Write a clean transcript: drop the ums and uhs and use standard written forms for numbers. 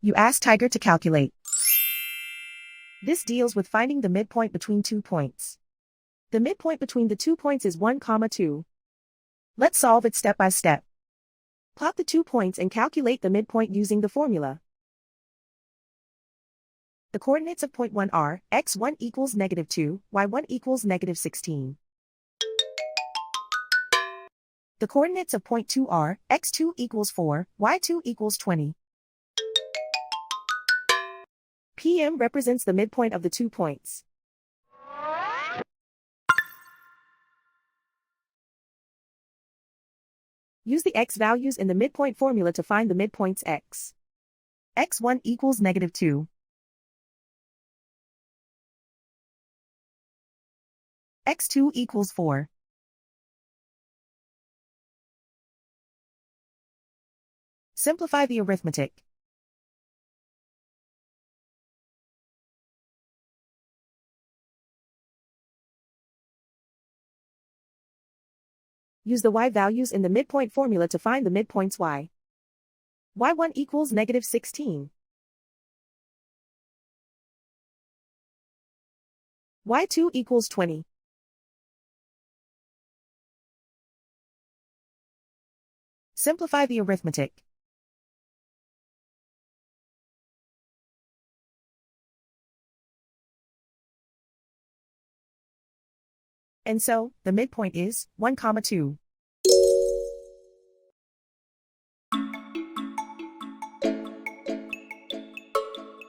You ask Tiger to calculate. This deals with finding the midpoint between 2 points. The midpoint between the 2 points is 1, 2. Let's solve it step by step. Plot the 2 points and calculate the midpoint using the formula. The coordinates of point 1 are x1 equals -2, y1 equals -16. The coordinates of point 2 are x2 equals 4, y2 equals 20. PM represents the midpoint of the 2 points. Use the x values in the midpoint formula to find the midpoints x. x1 equals -2. x2 equals 4. Simplify the arithmetic. Use the y values in the midpoint formula to find the midpoints y. y1 equals -16. y2 equals 20. Simplify the arithmetic. And so, the midpoint is 1, 2.